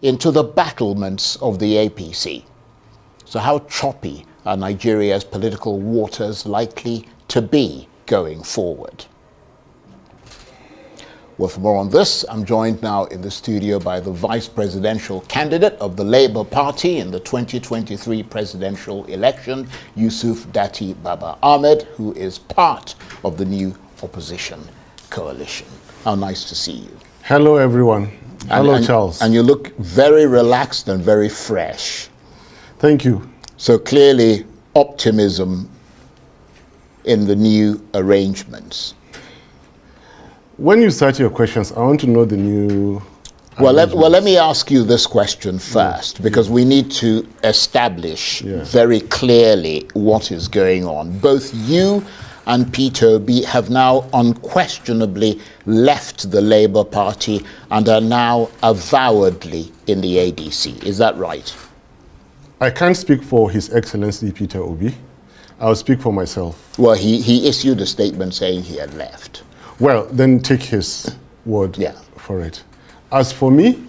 into the battlements of the APC. So how choppy are Nigeria's political waters likely to be going forward? Well, for more on this, I'm joined now in the studio by the vice presidential candidate of the Labour Party in the 2023 presidential election, Yusuf Datti Baba-Ahmed, who is part of the new opposition coalition. How nice to see you. Hello, everyone. Hello, Charles. And you look very relaxed and very fresh. Thank you. So clearly, optimism in the new arrangements. When you start your questions, I want to know the new... Well, let me ask you this question first, because we need to establish very clearly what is going on. Both you and Peter Obi have now unquestionably left the Labour Party and are now avowedly in the ADC. Is that right? I can't speak for His Excellency Peter Obi. I'll speak for myself. Well, he issued a statement saying he had left. Well, then take his word for it. As for me,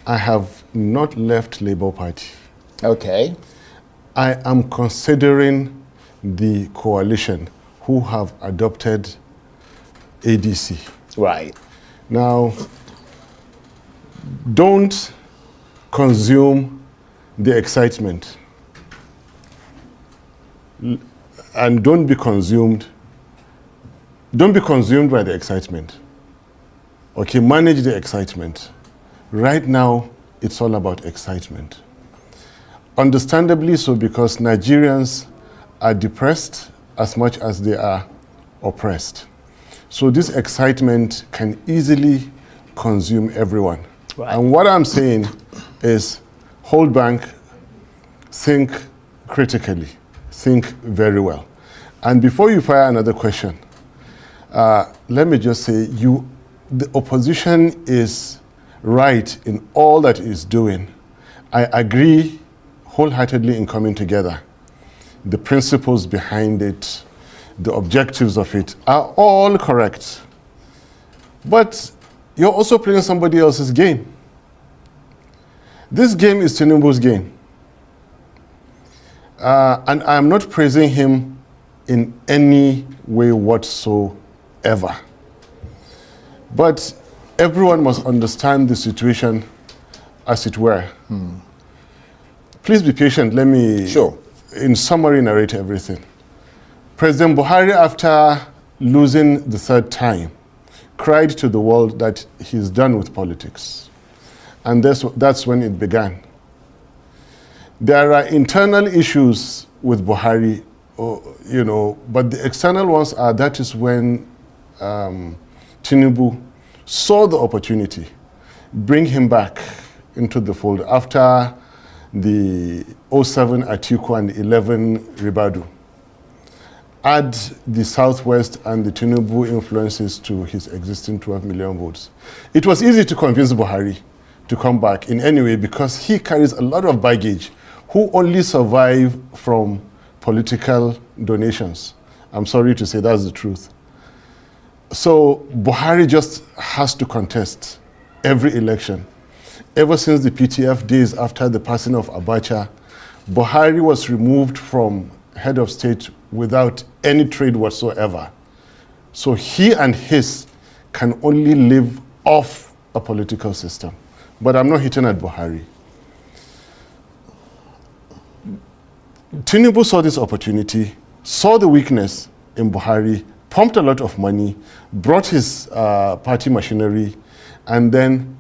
I have not left Labour Party. Okay. I am considering the coalition who have adopted ADC. Right. Now, don't consume the excitement. And don't be consumed by the excitement. Okay, manage the excitement. Right now, it's all about excitement. Understandably so, because Nigerians are depressed as much as they are oppressed. So this excitement can easily consume everyone. Right. And what I'm saying is hold back, think critically, think very well. And before you fire another question, let me just say, the opposition is right in all that it's doing. I agree wholeheartedly in coming together. The principles behind it, the objectives of it are all correct. But you're also playing somebody else's game. This game is Tinubu's game. And I'm not praising him in any way whatsoever. But everyone must understand the situation as it were. Please be patient. Let me, in summary, narrate everything. President Buhari, after losing the third time, cried to the world that he's done with politics. And that's when it began. There are internal issues with Buhari, but the external ones are, that is when Tinubu saw the opportunity, bring him back into the fold after the 07 Atiku and 11 Ribadu. Add the Southwest and the Tinubu influences to his existing 12 million votes. It was easy to convince Buhari to come back in any way because he carries a lot of baggage, who only survive from political donations. I'm sorry to say that's the truth. So Buhari just has to contest every election. Ever since the PTF days after the passing of Abacha, Buhari was removed from head of state without any trade whatsoever. So he and his can only live off a political system. But I'm not hitting at Buhari. Tinubu saw this opportunity, saw the weakness in Buhari, pumped a lot of money, brought his party machinery, and then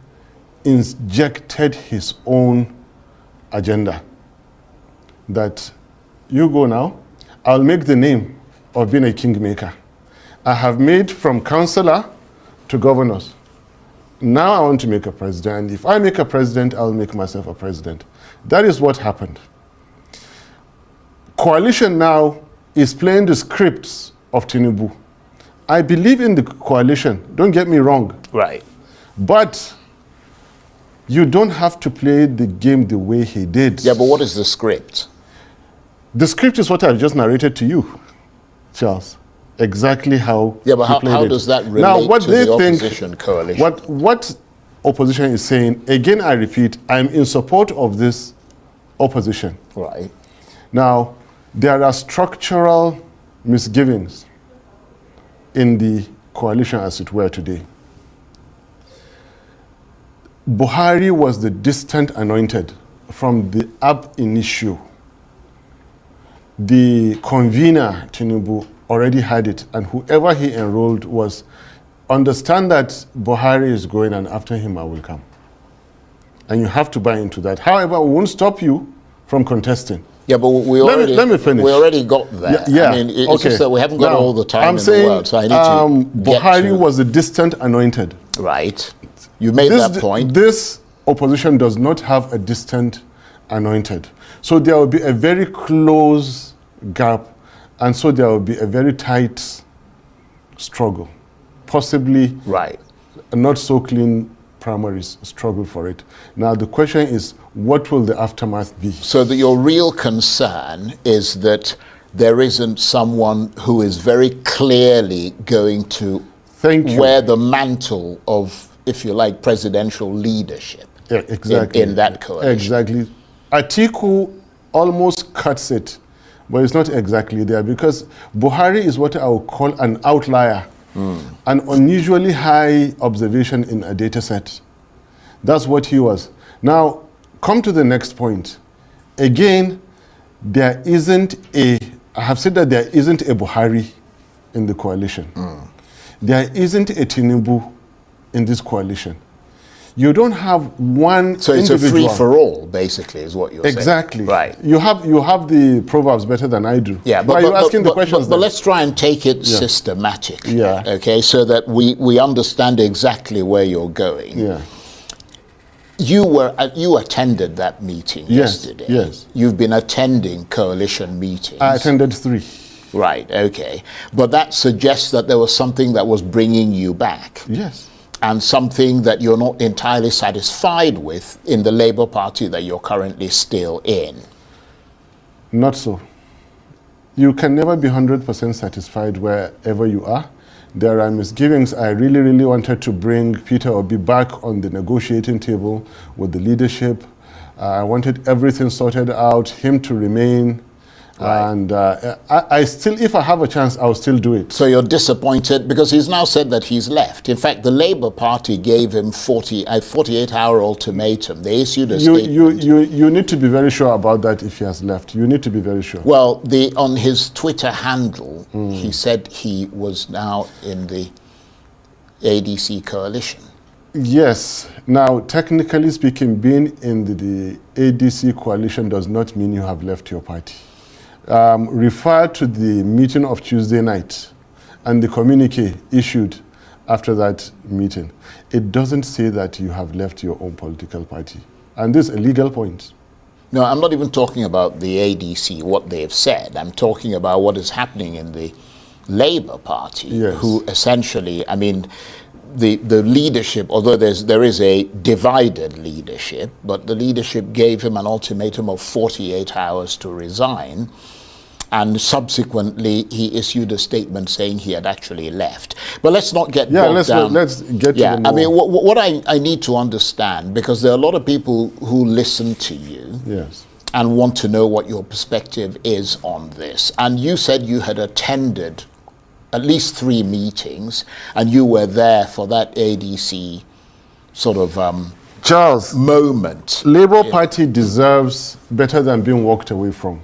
injected his own agenda. That you go now, I'll make the name of being a kingmaker. I have made from councillor to governors. Now I want to make a president. If I make a president, I'll make myself a president. That is what happened. Coalition now is playing the scripts of Tinubu. I believe in the coalition, don't get me wrong. Right. But you don't have to play the game the way he did. Yeah, but what is the script? The script is what I've just narrated to you, Charles. Exactly how. Yeah, but how does that relate to the opposition coalition? What opposition is saying, again, I repeat, I'm in support of this opposition. Right. Now, there are structural misgivings in the coalition as it were today. Buhari was the distant anointed from the ab initio. The convener, Tinubu, already had it, and whoever he enrolled was, understand that Buhari is going and after him I will come. And you have to buy into that. However, we won't stop you from contesting. Yeah, but let me finish. We already got there. Yeah, I mean, it's just that we haven't got now, all the time I'm in saying, the world, so I need to Buhari was the distant anointed. Right. You made that point. This opposition does not have a distant anointed. So there will be a very close gap, and so there will be a very tight struggle. Possibly right. a not so clean primaries struggle for it. Now the question is, what will the aftermath be? So that your real concern is that there isn't someone who is very clearly going to wear the mantle of, if you like, presidential leadership. Yeah, exactly. In that coalition. Exactly. Atiku almost cuts it, but it's not exactly there, because Buhari is what I would call an outlier. An unusually high observation in a data set. That's what he was. Now, come to the next point. Again, I have said that there isn't a Buhari in the coalition. There isn't a Tinubu in this coalition. You don't have one So it's individual. a free-for-all, basically, is what you're saying. Exactly. Right. You have the proverbs better than I do. Yeah, but you're asking the questions. But let's try and take it systematically. Yeah. Okay, so that we understand exactly where you're going. Yeah. You attended that meeting yesterday. Yes. You've been attending coalition meetings. I attended 3. Right, okay. But that suggests that there was something that was bringing you back. Yes. And something that you're not entirely satisfied with in the Labour Party that you're currently still in. Not so. You can never be 100% satisfied wherever you are. There are misgivings. I really, really wanted to bring Peter Obi back on the negotiating table with the leadership. I wanted everything sorted out, him to remain. Right. And I still, if I have a chance, I'll still do it. So you're disappointed because he's now said that he's left. In fact, the Labour Party gave him a 48-hour ultimatum. They issued a statement. You need to be very sure about that if he has left. You need to be very sure. Well, on his Twitter handle, he said he was now in the ADC coalition. Yes. Now, technically speaking, being in the ADC coalition does not mean you have left your party. Refer to the meeting of Tuesday night and the communique issued after that meeting. It doesn't say that you have left your own political party. And this is a legal point. No, I'm not even talking about the ADC, what they've said. I'm talking about what is happening in the Labour Party, who essentially, I mean, the leadership, although there is a divided leadership, but the leadership gave him an ultimatum of 48 hours to resign, and subsequently he issued a statement saying he had actually left. But let's not get bogged down. Let's get to the more. I mean, what I need to understand, because there are a lot of people who listen to you and want to know what your perspective is on this. And you said you had attended at least 3 meetings, and you were there for that ADC sort of Charles, moment. Labour Party deserves better than being walked away from.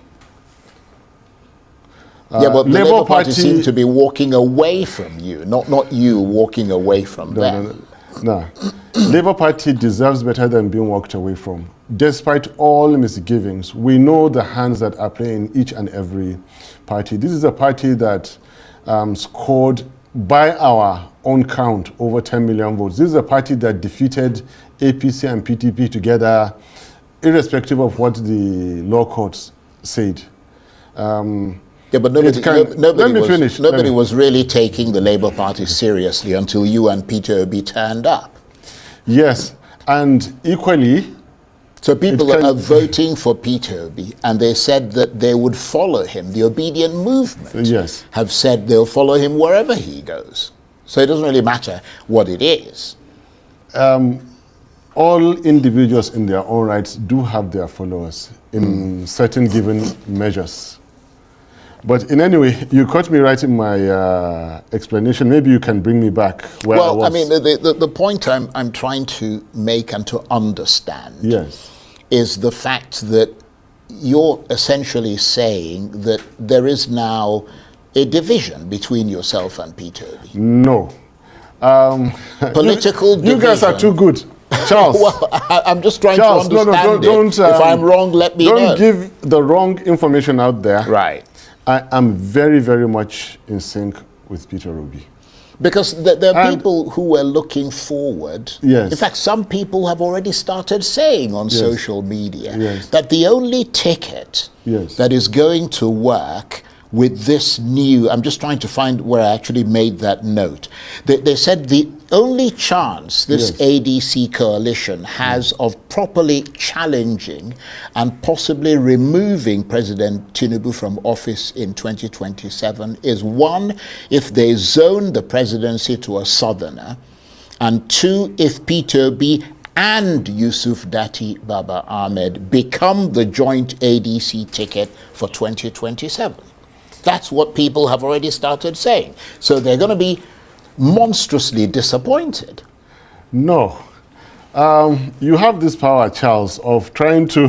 Yeah, but the Labour Party seemed to be walking away from you, not you walking away from them. No. Labour Party deserves better than being walked away from. Despite all misgivings, we know the hands that are playing each and every party. This is a party that scored, by our own count, over 10 million votes. This is a party that defeated APC and PTP together, irrespective of what the law courts said. Yeah, but nobody was really taking the Labour Party seriously until you and Peter Obi turned up. Yes, and equally... So people are voting for Peter Obi, and they said that they would follow him. The obedient movement have said they'll follow him wherever he goes. So it doesn't really matter what it is. all individuals in their own rights do have their followers in certain given measures. But in any way, you caught me right in my explanation. Maybe you can bring me back where I was. Well, I mean, the point I'm trying to make and to understand is the fact that you're essentially saying that there is now a division between yourself and Peter Obi. No. Political division. You guys are too good. Charles. Well, I'm just trying to understand don't, if I'm wrong, let me know. Don't give the wrong information out there. Right. I am very, very much in sync with Peter Obi. Because there are people who are looking forward. Yes. In fact, some people have already started saying on social media that the only ticket that is going to work with this new, I'm just trying to find where I actually made that note. They said the only chance this ADC coalition has of properly challenging and possibly removing President Tinubu from office in 2027 is one, if they zone the presidency to a southerner, and two, if Peter Obi and Yusuf Datti Baba-Ahmed become the joint ADC ticket for 2027. That's what people have already started saying. So they're going to be monstrously disappointed. No. You have this power, Charles, of trying to...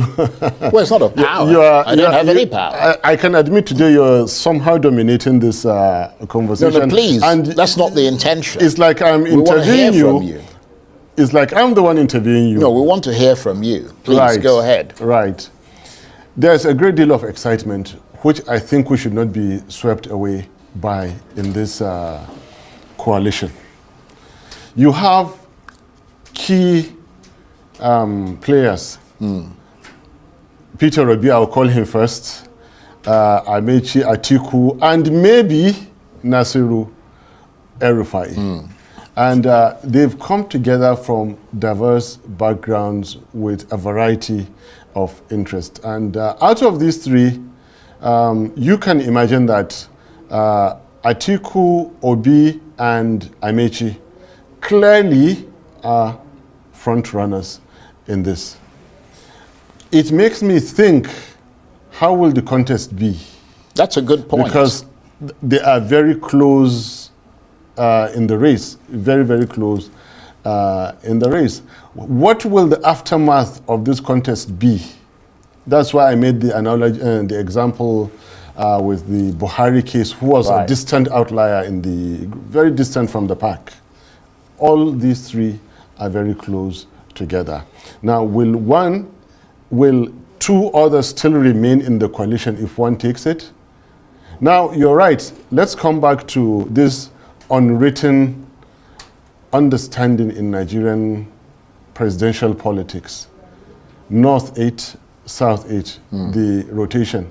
Well, it's not a power. I don't have any power. I can admit today you're somehow dominating this conversation. No, please, and that's not the intention. It's like I'm interviewing you. It's like I'm the one interviewing you. No, we want to hear from you. Please, go ahead. Right. There's a great deal of excitement, which I think we should not be swept away by in this coalition. You have key players. Peter Obi, I'll call him first, Amechi, Atiku, and maybe Nasiru El-Rufai. And they've come together from diverse backgrounds with a variety of interests. And out of these three, you can imagine that Atiku, Obi, and Amechi clearly are front runners in this. It makes me think, how will the contest be? That's a good point. Because they are very close in the race, very, very close in the race. What will the aftermath of this contest be? That's why I made the analogy, the example with the Buhari case, who was a distant outlier in the, very distant from the pack. All these three are very close together. Now, will two others still remain in the coalition if one takes it? Now, you're right. Let's come back to this unwritten understanding in Nigerian presidential politics. North 8, South 8, the rotation.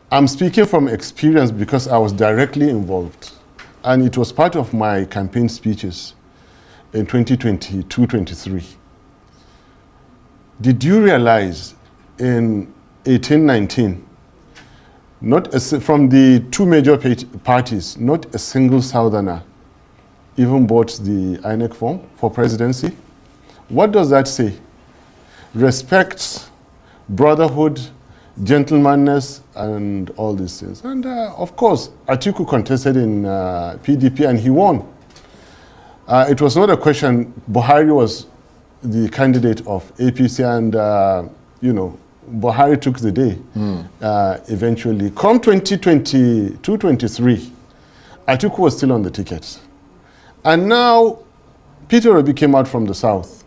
I'm speaking from experience because I was directly involved. And it was part of my campaign speeches in 2022-23. Did you realize in 1819, from the two major parties, not a single Southerner even bought the INEC form for presidency? What does that say? Respect, brotherhood, gentlemanness, and all these things. And of course, Atiku contested in PDP and he won. It was not a question. Buhari was the candidate of APC and, you know, Buhari took the day eventually. Come 2022-23, Atiku was still on the ticket. And now, Peter Obi came out from the south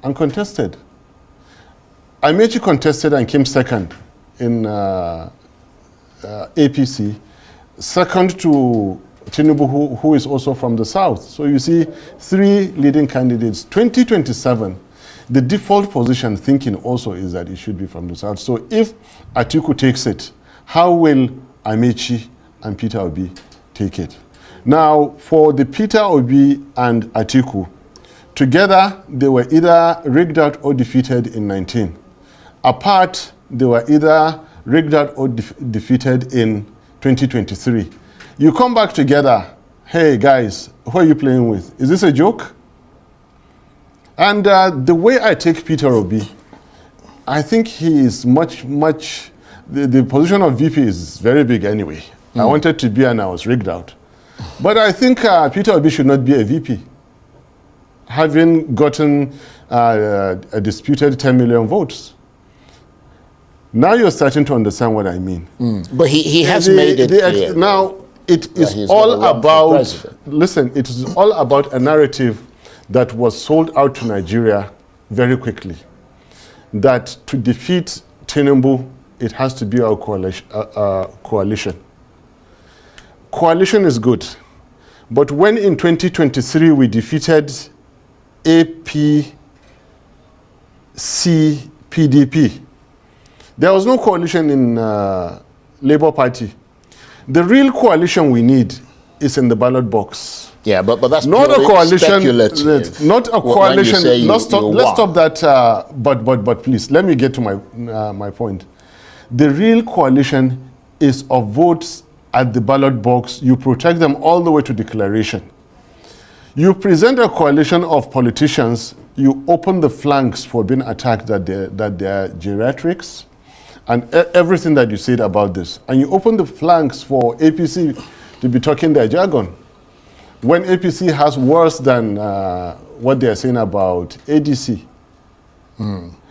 and contested. Amechi contested and came second in APC, second to Tinubu, who is also from the south. So you see, three leading candidates. 2027, the default position thinking also is that it should be from the south. So if Atiku takes it, how will Amechi and Peter Obi take it? Now, for the Peter Obi and Atiku, together they were either rigged out or defeated in 19. Apart, they were either rigged out or defeated in 2023. You come back together, hey guys, who are you playing with? Is this a joke? And the way I take Peter Obi, I think he is much, the position of VP is very big anyway. I wanted to be and I was rigged out. But I think Peter Obi should not be a VP, having gotten a disputed 10 million votes. Now you're starting to understand what I mean. But he has made it clear. Now, it is all about, listen, it is all about a narrative that was sold out to Nigeria very quickly. That to defeat Tinubu, it has to be our coalition. Coalition is good. But when in 2023 we defeated APC, PDP, there was no coalition in Labour Party. The real coalition we need is in the ballot box. Yeah, but that's not a coalition. Speculative. Not a coalition. Let's stop that. But please, let me get to my point. The real coalition is of votes at the ballot box. You protect them all the way to declaration. You present a coalition of politicians. You open the flanks for being attacked that they are geriatrics, and everything that you said about this. And you open the flanks for APC to be talking their jargon, when APC has worse than what they are saying about ADC.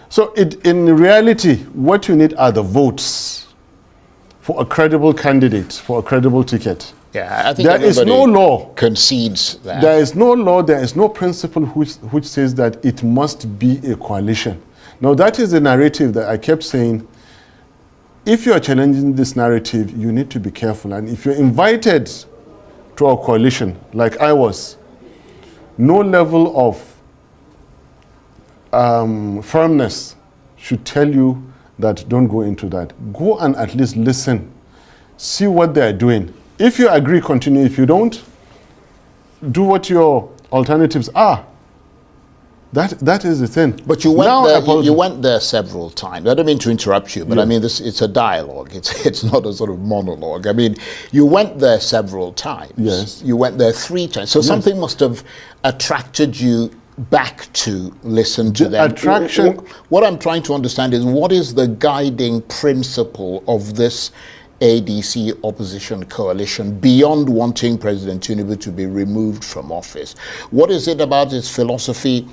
So in reality, what you need are the votes for a credible candidate, for a credible ticket. Yeah, I think there is no law concedes that. There is no law, there is no principle which says that it must be a coalition. Now that is the narrative that I kept saying. If you are challenging this narrative, you need to be careful. And if you're invited to a coalition, like I was, no level of firmness should tell you that don't go into that. Go and at least listen. See what they're doing. If you agree, continue. If you don't, do what your alternatives are. That is the thing. But you went there. You went there several times. I don't mean to interrupt you, but yeah. I mean it's a dialogue. It's not a sort of monologue. I mean, you went there several times. Yes. You went there 3 times. So something must have attracted you back to listen to them. Attraction. What I'm trying to understand is what is the guiding principle of this ADC opposition coalition beyond wanting President Tinubu to be removed from office? What is it about its philosophy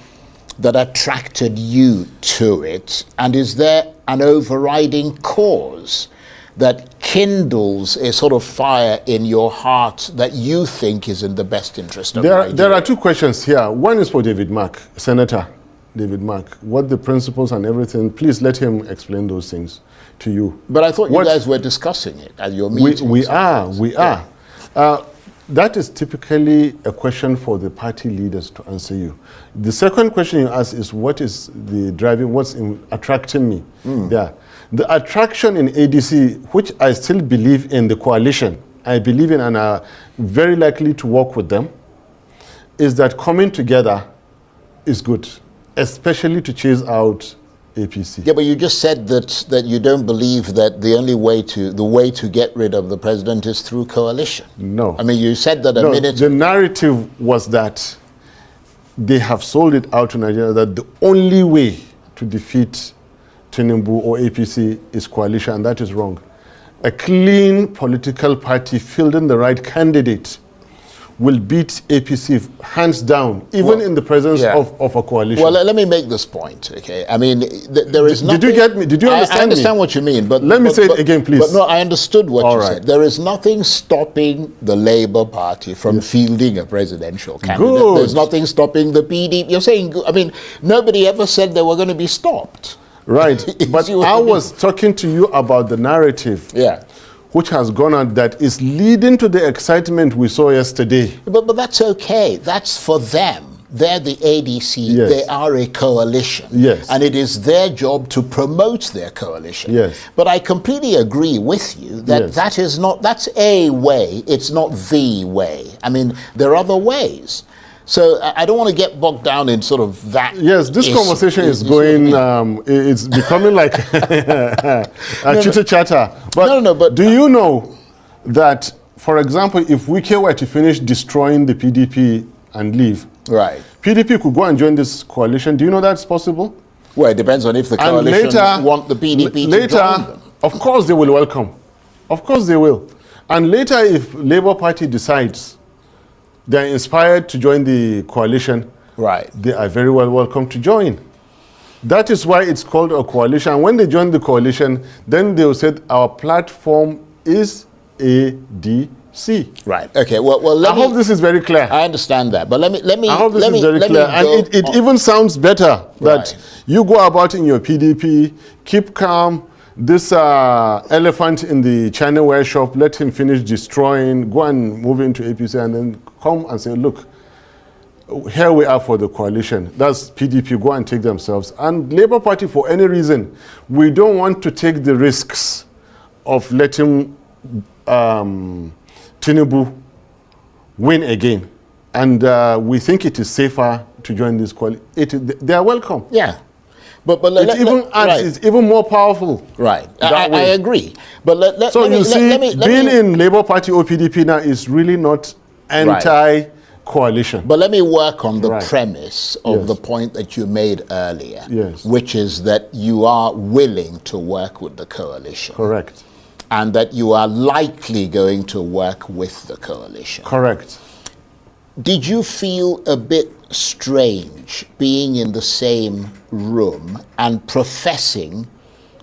that attracted you to it? And is there an overriding cause that kindles a sort of fire in your heart that you think is in the best interest of Nigeria? There are 2 questions here. One is for David Mark, Senator David Mark. What the principles and everything, please let him explain those things to you. But I thought you guys were discussing it at your meeting. We are. That is typically a question for the party leaders to answer you. The second question you ask is what is the driving, what's attracting me there. The attraction in ADC, which I still believe in the coalition, I believe in and are very likely to work with them, is that coming together is good, especially to chase out APC. Yeah, but you just said that you don't believe that the way to get rid of the president is through coalition. No. I mean, you said that a minute. The narrative was that they have sold it out to Nigeria that the only way to defeat Tinubu or APC is coalition, and that is wrong. A clean political party fielding the right candidate will beat APC hands down, even in the presence of a coalition. Well, let me make this point, okay? I mean, there is nothing... Did you get me? Did you understand me? I understand what you mean, but... Let me say it again, please. But no, I understood what you said. There is nothing stopping the Labour Party from fielding a presidential candidate. Good. There's nothing stopping the PDP. You're saying, I mean, nobody ever said they were going to be stopped. Right, but I was talking to you about the narrative. Yeah. Which has gone on that is leading to the excitement we saw yesterday. But that's okay. That's for them. They're the ADC. Yes. They are a coalition. Yes. And it is their job to promote their coalition. Yes. But I completely agree with you that that's a way. It's not the way. I mean, there are other ways. So I don't want to get bogged down in sort of that. Yes, this conversation is going, it's becoming like a chitter-chatter. But do you know that, for example, if Wike were to finish destroying the PDP and leave, right, PDP could go and join this coalition. Do you know that's possible? Well, it depends on if the coalition want the PDP to join them. Of course they will welcome. Of course they will. And later, if Labour Party decides they're inspired to join the coalition, right, they are very well welcome to join. That is why it's called a coalition. And when they join the coalition, then they will say our platform is ADC. Right. Okay. Well. I hope this is very clear. I understand that, but let me. I hope this is very clear, and it even sounds better that you go about in your PDP, keep calm. This elephant in the China ware shop, let him finish destroying, go and move into APC, and then come and say, look, here we are for the coalition. That's PDP, go and take themselves. And Labour Party, for any reason, we don't want to take the risks of letting Tinubu win again. And we think it is safer to join this coalition. They are welcome. Yeah. But it's even more powerful. Right. I agree. But being in Labour Party or PDP now is really not anti-coalition. But let me work on the premise of the point that you made earlier, which is that you are willing to work with the coalition. Correct. And that you are likely going to work with the coalition. Correct. Did you feel a bit strange being in the same room and professing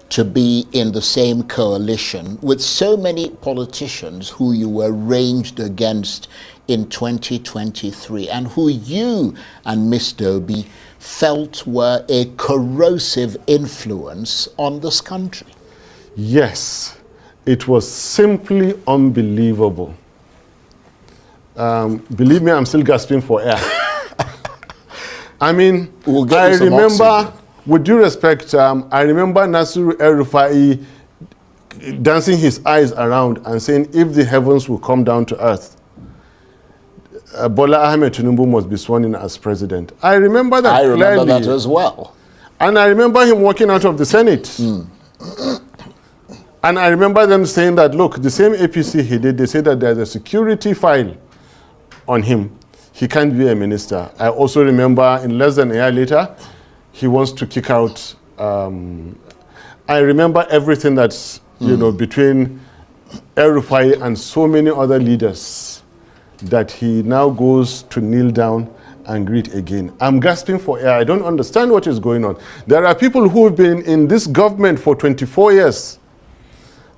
to be in the same coalition with so many politicians who you were ranged against in 2023 and who you and Mr. Obi felt were a corrosive influence on this country? Yes, it was simply unbelievable. Believe me, I'm still gasping for air. I mean, I remember, with due respect, I remember Nasiru El-Rufai dancing his eyes around and saying, if the heavens will come down to earth, Bola Ahmed Tinubu must be sworn in as president. I remember that clearly. I remember that as well. And I remember him walking out of the Senate. And I remember them saying that, look, the same APC he did, they said that there's a security file on him. He can't be a minister. I also remember in less than a year later, he wants to kick out. I remember everything that's, between El-Rufai and so many other leaders that he now goes to kneel down and greet again. I'm gasping for air. I don't understand what is going on. There are people who have been in this government for 24 years.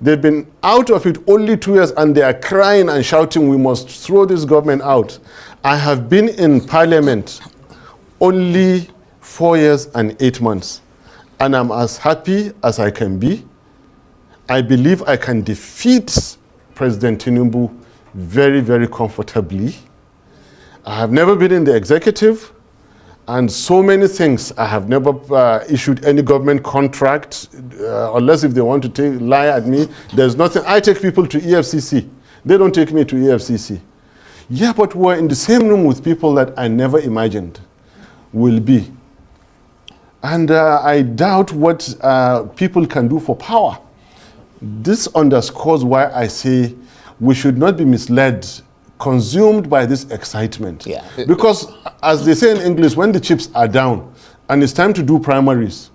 They've been out of it only 2 years and they are crying and shouting, we must throw this government out. I have been in parliament only 4 years and 8 months. And I'm as happy as I can be. I believe I can defeat President Tinubu very, very comfortably. I have never been in the executive. And so many things, I have never issued any government contract, unless if they want to lie at me. There's nothing. I take people to EFCC. They don't take me to EFCC. Yeah, but we're in the same room with people that I never imagined will be. And I doubt what people can do for power. This underscores why I say we should not be misled, consumed by this excitement. Yeah. Because, as they say in English, when the chips are down and it's time to do primaries,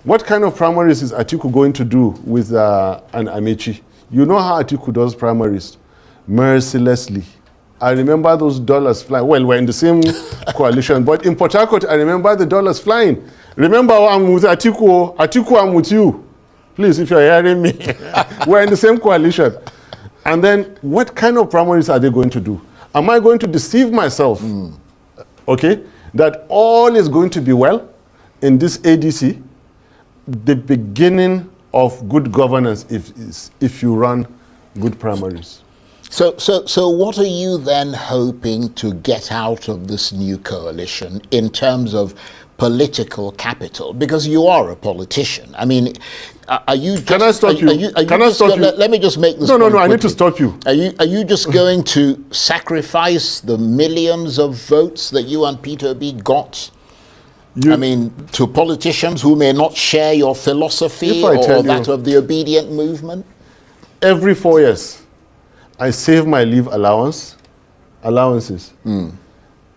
what kind of primaries is Atiku going to do with an Amechi? You know how Atiku does primaries? Mercilessly. I remember those dollars flying. Well, we're in the same coalition, but in Port Harcourt, I remember the dollars flying. Remember, I'm with Atiku. Atiku, I'm with you. Please, if you're hearing me, we're in the same coalition. And then, what kind of primaries are they going to do? Am I going to deceive myself, okay, that all is going to be well in this ADC? The beginning of good governance if you run good primaries. So what are you then hoping to get out of this new coalition in terms of political capital? Because you are a politician. I mean, are you just... Can I stop you? Can I stop you? Let me just make this No, point I need to stop you. Are you just going to sacrifice the millions of votes that you and Peter Obi got? I mean, to politicians who may not share your philosophy or that of the obedient movement? Every 4 years, I save my leave allowances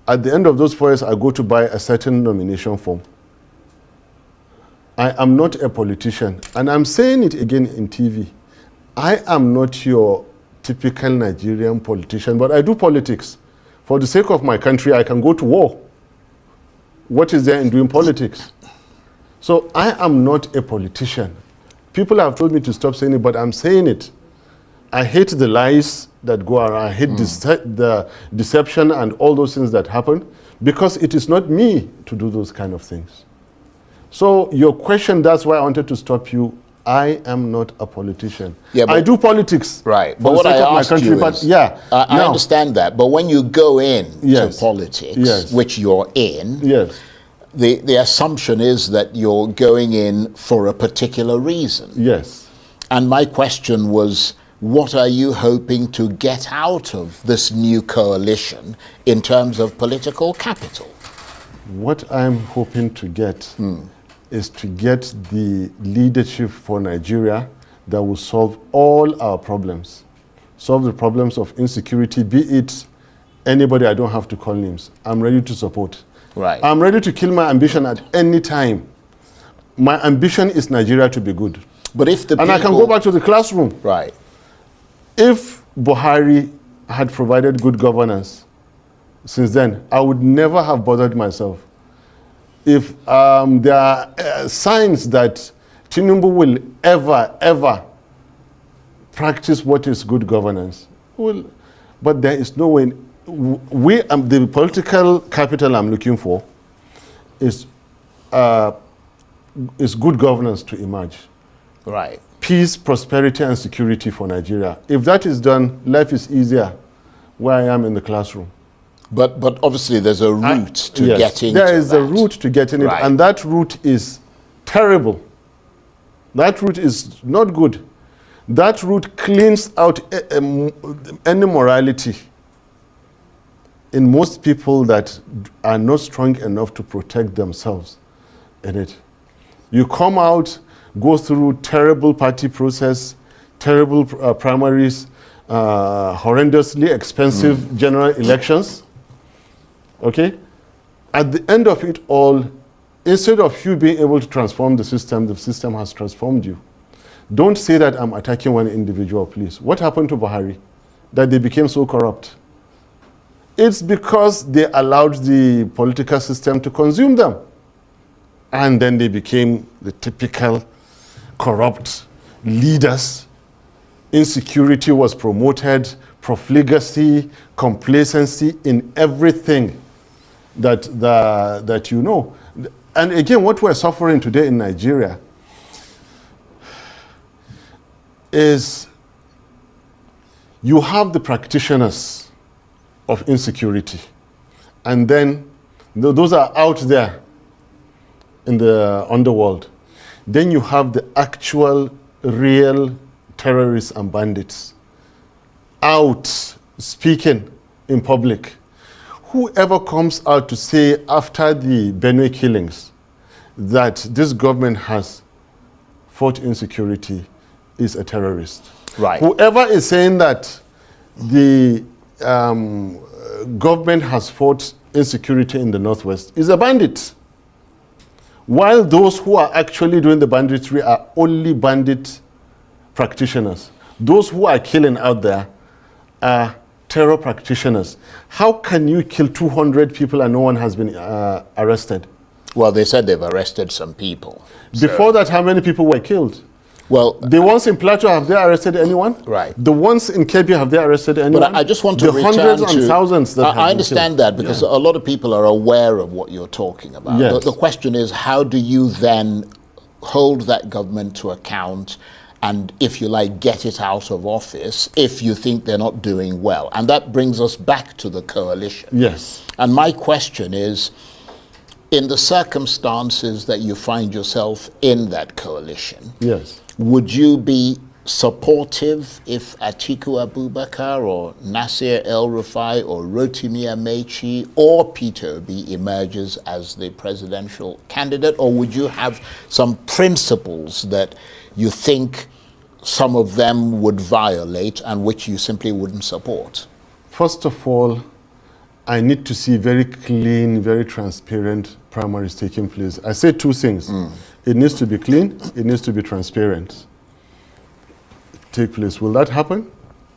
At the end of those 4 years, I go to buy a certain nomination form. I am not a politician, and I'm saying it again in TV. I am not your typical Nigerian politician, but I do politics. For the sake of my country, I can go to war. What is there in doing politics? So I am not a politician. People have told me to stop saying it, but I'm saying it. I hate the lies that go around. I hate the deception and all those things that happen, because it is not me to do those kind of things. So your question, that's why I wanted to stop you. I am not a politician. Yeah, I do politics. Right. But what I asked you is, I now, understand that. But when you go in to politics, which you're in, the assumption is that you're going in for a particular reason. Yes. And my question was, what are you hoping to get out of this new coalition in terms of political capital? What I'm hoping to get is to get the leadership for Nigeria that will solve all our problems. Solve the problems of insecurity, be it anybody, I don't have to call names. I'm ready to support. Right. I'm ready to kill my ambition at any time. My ambition is Nigeria to be good. But if the and I can go back to the classroom. Right. If Buhari had provided good governance since then, I would never have bothered myself. If there are signs that Tinubu will ever practice what is good governance, well, but there is no way. The political capital I'm looking for is good governance to emerge. Right. Peace, prosperity, and security for Nigeria. If that is done, life is easier where I am in the classroom. But obviously there's a route to getting there is a route to getting it, and that route is terrible. That route is not good. That route cleans out any morality in most people that are not strong enough to protect themselves in it. You come out, go through terrible party process, terrible primaries, horrendously expensive general elections. Okay? At the end of it all, instead of you being able to transform the system has transformed you. Don't say that I'm attacking one individual, please. What happened to Buhari? That they became so corrupt? It's because they allowed the political system to consume them. And then they became the typical corrupt leaders. Insecurity was promoted, profligacy, complacency in everything that you know. And again, what we're suffering today in Nigeria is you have the practitioners of insecurity, and then those are out there in the underworld. Then you have the actual, real terrorists and bandits out speaking in public. Whoever comes out to say after the Benue killings that this government has fought insecurity is a terrorist. Right. Whoever is saying that the government has fought insecurity in the Northwest is a bandit. While those who are actually doing the banditry are only bandit practitioners. Those who are killing out there are terror practitioners. How can you kill 200 people and no one has been arrested? Well, they said they've arrested some people. Before that, how many people were killed? Well, the ones in Plateau, have they arrested anyone? Right. The ones in Kebbi, have they arrested anyone? But I just want to return to... The hundreds and thousands that I understand that because a lot of people are aware of what you're talking about. Yes. The question is, how do you then hold that government to account and, if you like, get it out of office if you think they're not doing well? And that brings us back to the coalition. Yes. And my question is, in the circumstances that you find yourself in that coalition, yes, would you be supportive if Atiku Abubakar or Nasir El-Rufai or Rotimi Amechi or Peter Obi emerges as the presidential candidate? Or would you have some principles that you think some of them would violate and which you simply wouldn't support? First of all, I need to see very clean, very transparent primaries taking place. I say two things. It needs to be clean, it needs to be transparent. Take place. Will that happen?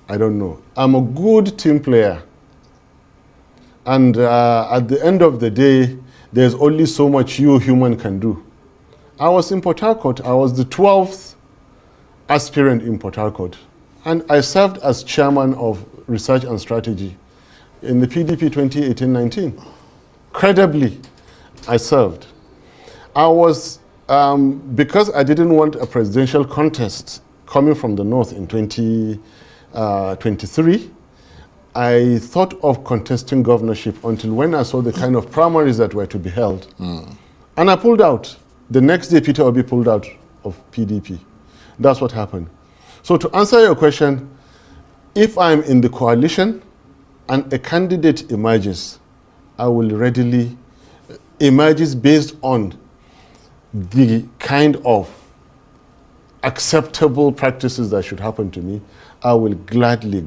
I don't know. I'm a good team player. And at the end of the day, there's only so much you human can do. I was in Port Harcourt. I was the 12th aspirant in Port Harcourt. And I served as chairman of research and strategy in the PDP 2018-19. Credibly, I served. I was, because I didn't want a presidential contest coming from the north in 2023, I thought of contesting governorship until when I saw the kind of primaries that were to be held. And I pulled out. The next day, Peter Obi pulled out of PDP. That's what happened. So to answer your question, if I'm in the coalition and a candidate emerges, I will readily emerges based on the kind of acceptable practices that should happen to me. I will gladly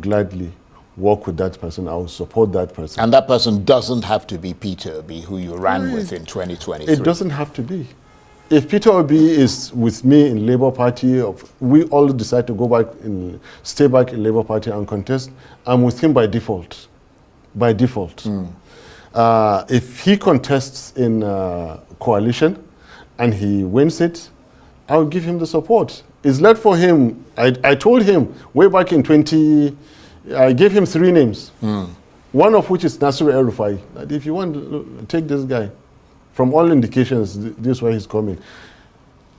work with that person. I will support that person. And that person doesn't have to be Peter Obi, who you ran with in 2023. It doesn't have to be. If Peter Obi is with me in Labour Party, we all decide to go back stay back in Labour Party and contest, I'm with him by default. By default. If he contests in coalition and he wins it, I'll give him the support. It's left for him. I told him way back in I gave him 3 names. One of which is Nasir El-Rufai. That if you want to take this guy, from all indications, this is where he's coming.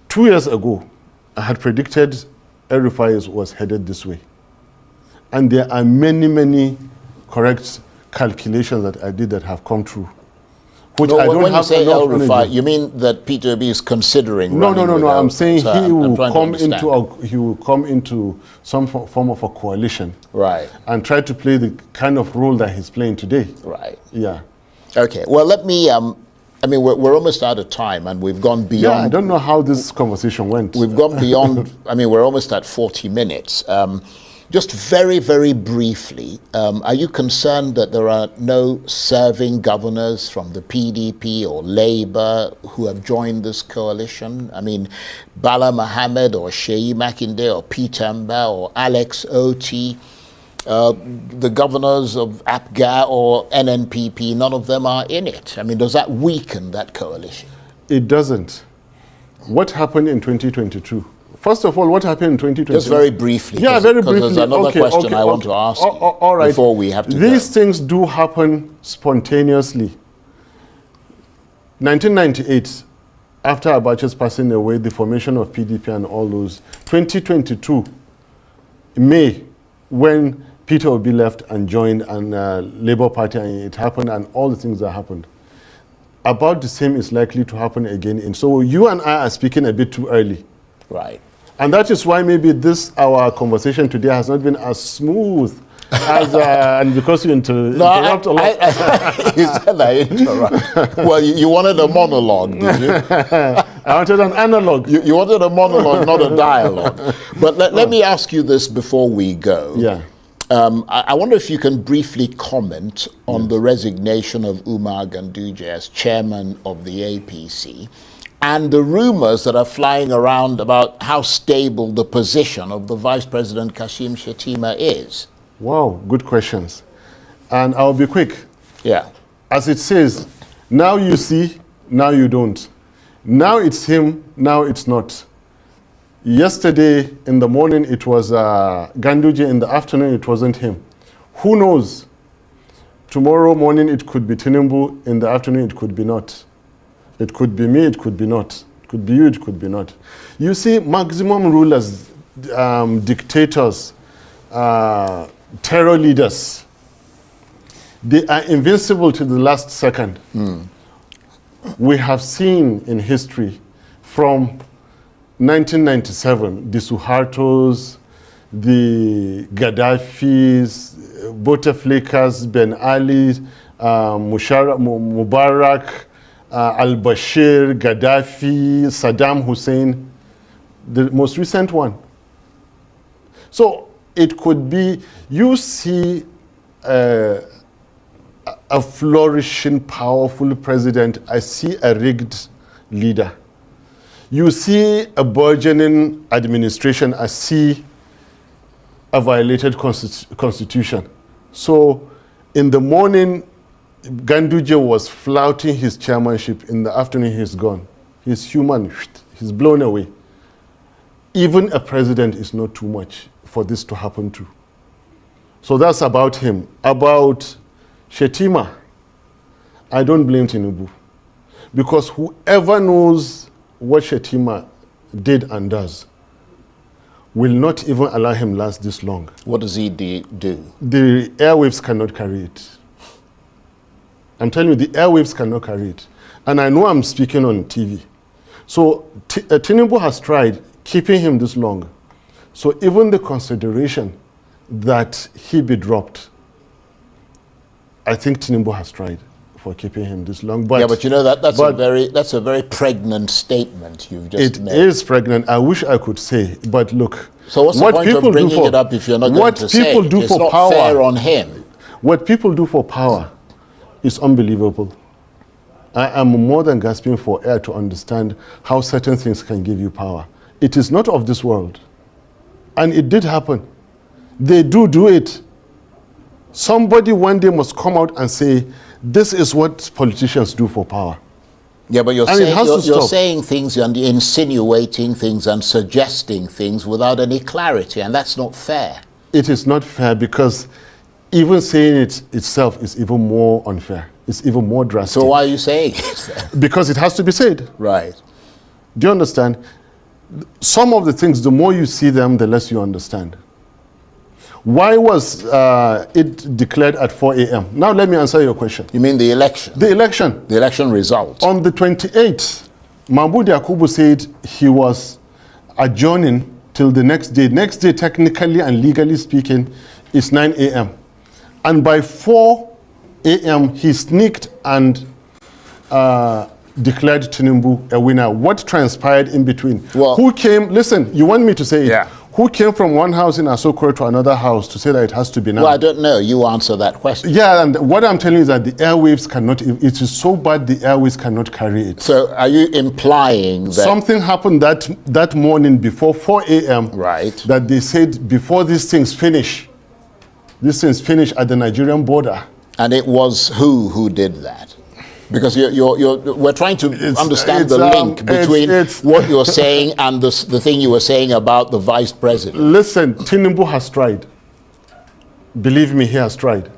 2 years ago, I had predicted El-Rufai was headed this way. And there are many correct calculations that I did that have come true. Which no, I don't when have you say El-Rufai, you mean that Peter Obi is considering No. running I'm saying he will come into into some form of a coalition, right, and try to play the kind of role that he's playing today. Right. Yeah. Okay. Well, let me. I mean, we're almost out of time, and we've gone beyond. Yeah, I don't know how this conversation went. We've gone beyond. I mean, we're almost at 40 minutes. Just very briefly, are you concerned that there are no serving governors from the PDP or Labour who have joined this coalition? I mean, Bala Mohammed or Sheyi Makinde or Peter Mba or Alex Oti, the governors of APGA or NNPP, none of them are in it. I mean, does that weaken that coalition? It doesn't. What happened in 2022? First of all, what happened in 2020? Just very briefly. Yeah, very briefly. There's another question I want to ask you all right. before we have to These things do happen spontaneously. 1998, after Abacha's passing away, the formation of PDP and all those. 2022, May, when Peter Obi left and joined and Labour Party, and it happened, and all the things that happened. About the same is likely to happen again. And so you and I are speaking a bit too early. Right. And that is why maybe our conversation today has not been as smooth as, and because you interrupt a lot. You said I interrupt. Well, you wanted a monologue, did you? I wanted an analog. You wanted a monologue, not a dialogue. But let me ask you this before we go. Yeah. I wonder if you can briefly comment on the resignation of Umar Ganduje as chairman of the APC, and the rumors that are flying around about how stable the position of the Vice President Kashim Shettima is. Wow, good questions. And I'll be quick. Yeah. As it says, now you see, now you don't. Now it's him, now it's not. Yesterday in the morning it was Ganduje, in the afternoon it wasn't him. Who knows? Tomorrow morning it could be Tinubu, in the afternoon it could be not. It could be me, it could be not. It could be you, it could be not. You see, maximum rulers, dictators, terror leaders, they are invincible to the last second. We have seen in history from 1997, the Suhartos, the Gaddafis, Bouteflikas, Ben Ali, Mubarak, al-Bashir, Gaddafi, Saddam Hussein, the most recent one. So it could be, you see a flourishing, powerful president. I see a rigged leader. You see a burgeoning administration. I see a violated constitution. So in the morning, Ganduje was flouting his chairmanship. In the afternoon, he's gone. He's human. He's blown away. Even a president is not too much for this to happen to. So that's about him. About Shetima, I don't blame Tinubu. Because whoever knows what Shetima did and does will not even allow him last this long. What does he do? The airwaves cannot carry it. I'm telling you, the airwaves cannot carry it. And I know I'm speaking on TV. So Tinubu has tried keeping him this long. So even the consideration that he be dropped, I think Tinubu has tried for keeping him this long. But, yeah, but you know that's a very pregnant statement you've just made. It is pregnant. I wish I could say, but look. So what's the point of bringing it up if you're not going to say it? It's not fair on him. What people do for power is unbelievable. I am more than gasping for air to understand how certain things can give you power. It is not of this world. And it did happen. They do it. Somebody one day must come out and say, this is what politicians do for power. Yeah, but you're saying things and insinuating things and suggesting things without any clarity, and that's not fair. It is not fair because even saying it itself is even more unfair. It's even more drastic. So why are you saying it? Because it has to be said. Right. Do you understand? Some of the things, the more you see them, the less you understand. Why was it declared at 4 a.m.? Now let me answer your question. You mean the election? The election. The election result. On the 28th, Mahmoud Yakubu said he was adjourning till the next day. Next day, technically and legally speaking, is 9 a.m. And by 4 a.m., he sneaked and declared Tinubu a winner. What transpired in between? Well, who came, listen, you want me to say it? Yeah. Who came from one house in Asokoro to another house to say that it has to be now? Well, I don't know. You answer that question. Yeah, and what I'm telling you is that the airwaves cannot, it is so bad the airwaves cannot carry it. So are you implying that something happened that morning before 4 a.m. Right. That they said before these things finish at the Nigerian border. And it was who did that? Because we're trying to understand the link between what you're saying and the thing you were saying about the vice president. Listen, Tinubu has tried. Believe me, he has tried.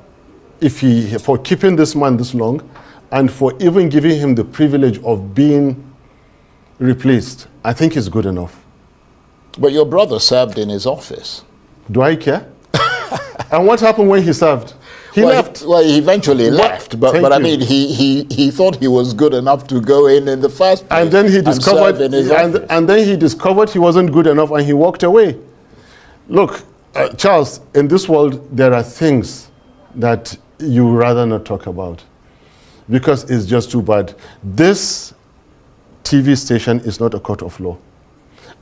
For keeping this man this long and for even giving him the privilege of being replaced, I think it's good enough. But your brother served in his office. Do I care? And what happened when he served? He left. He eventually left, but I mean, he thought he was good enough to go in the first place. And then he discovered, and then he discovered he wasn't good enough, and he walked away. Look, Charles, in this world, there are things that you rather not talk about because it's just too bad. This TV station is not a court of law.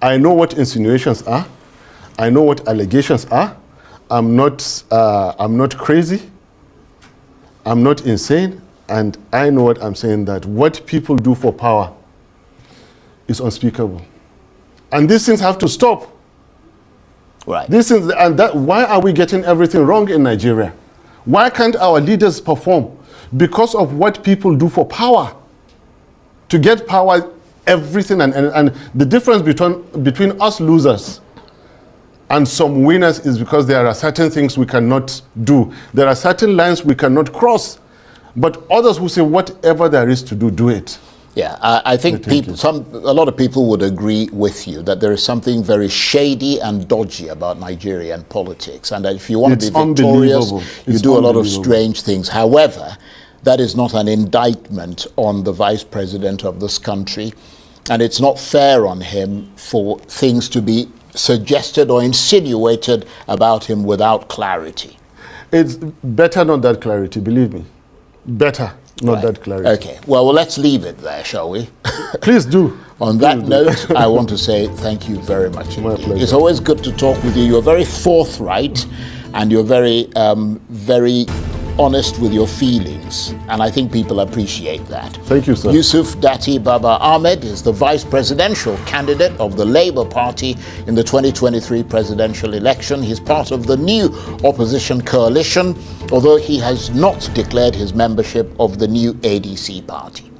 I know what insinuations are. I know what allegations are. I'm not crazy. I'm not insane, and I know what I'm saying, that what people do for power is unspeakable. And these things have to stop. Right. These things, why are we getting everything wrong in Nigeria? Why can't our leaders perform? Because of what people do for power. To get power, everything, and the difference between us losers and some winners is because there are certain things we cannot do. There are certain lines we cannot cross. But others who say whatever there is to do, do it. Yeah, I think a lot of people would agree with you that there is something very shady and dodgy about Nigerian politics, and that if you want to be victorious, you do a lot of strange things. However, that is not an indictment on the vice president of this country, and it's not fair on him for things to be suggested or insinuated about him without clarity. It's better not that clarity, believe me. Better not that clarity. Okay, well, let's leave it there, shall we? Please do. On that note, I want to say thank you very much. My pleasure. It's always good to talk with you. You're very forthright and you're very, very honest with your feelings, and I think people appreciate that. Thank you, sir. Yusuf Datti Baba-Ahmed is the vice presidential candidate of the Labour Party in the 2023 presidential election. He's part of the new opposition coalition, although he has not declared his membership of the new ADC party.